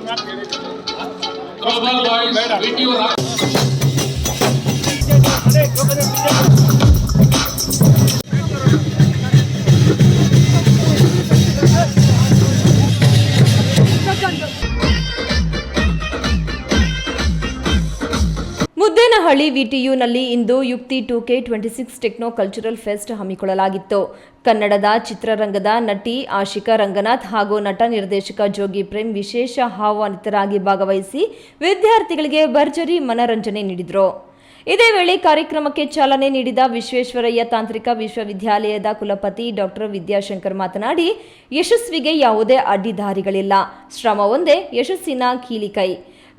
Global Voice video. Muddenahalli ವಿಟಿಯುನಲ್ಲಿ ಇಂದು ಯುಕ್ತಿ 2K26 techno cultural fest ಹಮ್ಮಿಕೊಳ್ಳಲಾಗಿತ್ತು. ಕನ್ನಡದ ಚಿತ್ರರಂಗದ ನಟಿ ಆಶಿಕಾ ರಂಗನಾಥ್ ಹಾಗೂ ನಟ ನಿರ್ದೇಶಕ ಜೋಗಿ ಪ್ರೇಮ್ ವಿಶೇಷ ಆಹ್ವಾನಿತರಾಗಿ ಭಾಗವಹಿಸಿ ವಿದ್ಯಾರ್ಥಿಗಳಿಗೆ ಭರ್ಜರಿ ಮನರಂಜನೆ ನೀಡಿದರು. ಇದೇ ವೇಳೆ ಕಾರ್ಯಕ್ರಮಕ್ಕೆ ಚಾಲನೆ ನೀಡಿದ ವಿಶ್ವೇಶ್ವರಯ್ಯ ತಾಂತ್ರಿಕ ವಿಶ್ವವಿದ್ಯಾಲಯದ ಕುಲಪತಿ ಡಾಕ್ಟರ್ ವಿದ್ಯಾಶಂಕರ್ ಮಾತನಾಡಿ, ಯಶಸ್ವಿಗೆ ಯಾವುದೇ ಅಡ್ಡಿದಾರಿಗಳಿಲ್ಲ, ಶ್ರಮ ಒಂದೇ ಯಶಸ್ಸಿನ ಕೀಲಿಕೈ.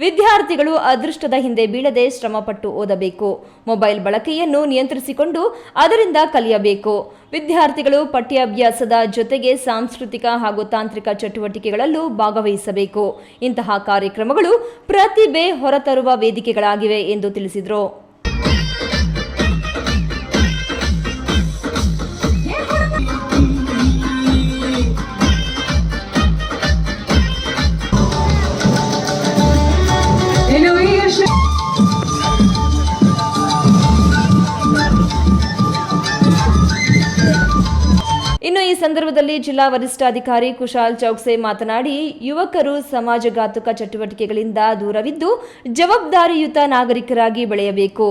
ವಿದ್ಯಾರ್ಥಿಗಳು ಅದೃಷ್ಟದ ಹಿಂದೆ ಬೀಳದೆ ಶ್ರಮಪಟ್ಟು ಓದಬೇಕು. ಮೊಬೈಲ್ ಬಳಕೆಯನ್ನು ನಿಯಂತ್ರಿಸಿಕೊಂಡು ಅದರಿಂದ ಕಲಿಯಬೇಕು. ವಿದ್ಯಾರ್ಥಿಗಳು ಪಠ್ಯಾಭ್ಯಾಸದ ಜೊತೆಗೆ ಸಾಂಸ್ಕೃತಿಕ ಹಾಗೂ ತಾಂತ್ರಿಕ ಚಟುವಟಿಕೆಗಳಲ್ಲೂ ಭಾಗವಹಿಸಬೇಕು. ಇಂತಹ ಕಾರ್ಯಕ್ರಮಗಳು ಪ್ರತಿಭೆ ಹೊರತರುವ ವೇದಿಕೆಗಳಾಗಿವೆ ಎಂದು ತಿಳಿಸಿದರು. ಇನ್ನು ಈ ಸಂದರ್ಭದಲ್ಲಿ ಜಿಲ್ಲಾ ವರಿಷ್ಠಾಧಿಕಾರಿ ಕುಶಾಲ್ ಚೌಕ್ಸೆ ಮಾತನಾಡಿ, ಯುವಕರು ಸಮಾಜಘಾತುಕ ಚಟುವಟಿಕೆಗಳಿಂದ ದೂರವಿದ್ದು ಜವಾಬ್ದಾರಿಯುತ ನಾಗರಿಕರಾಗಿ ಬೆಳೆಯಬೇಕು,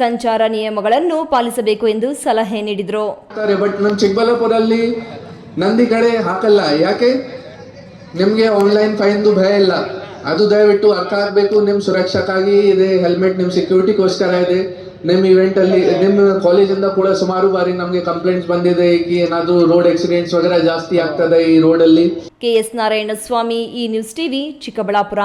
ಸಂಚಾರ ನಿಯಮಗಳನ್ನು ಪಾಲಿಸಬೇಕು ಎಂದು ಸಲಹೆ ನೀಡಿದರು. ಬಟ್ ನಮ್ಮ ಚಿಕ್ಕಬಳ್ಳಾಪುರಲ್ಲಿ ನಂದಿ ಕಡೆ ಹಾಕಲ್ಲ. ಯಾಕೆ? ನಿಮಗೆ ಆನ್ಲೈನ್ ಫೈನ್ದು ಭಯ ಇಲ್ಲ. ಅದು ದಯವಿಟ್ಟು ಅರ್ಥ ಆಗಬೇಕು. ನಿಮ್ಮ ಸುರಕ್ಷಕ್ಕಾಗಿ ಇದೆ, ಹೆಲ್ಮೆಟ್ ನಿಮ್ಮ ಸೆಕ್ಯೂರಿಟಿಗೋಸ್ಕರ ಇದೆ. ನಿಮ್ಮ ಇವೆಂಟ್ ಅಲ್ಲಿ ನಿಮ್ಮ ಕಾಲೇಜಿಂದ ಕೂಡ ಸುಮಾರು ಬಾರಿ ನಮಗೆ ಕಂಪ್ಲೇಂಟ್ಸ್ ಬಂದಿದೆ कि ಏನಾದರೂ ರೋಡ್ ಆಕ್ಸಿಡೆಂಟ್ಸ್ ವಗैरह ಜಾಸ್ತಿ ಆಗ್ತದೆ ಈ ರೋಡ್ ಅಲ್ಲಿ. KS ನಾರಾಯಣ ಸ್ವಾಮಿ, ಈ ನ್ಯೂಸ್ ಟಿವಿ, ಚಿಕ್ಕಬಳ್ಳಾಪುರ.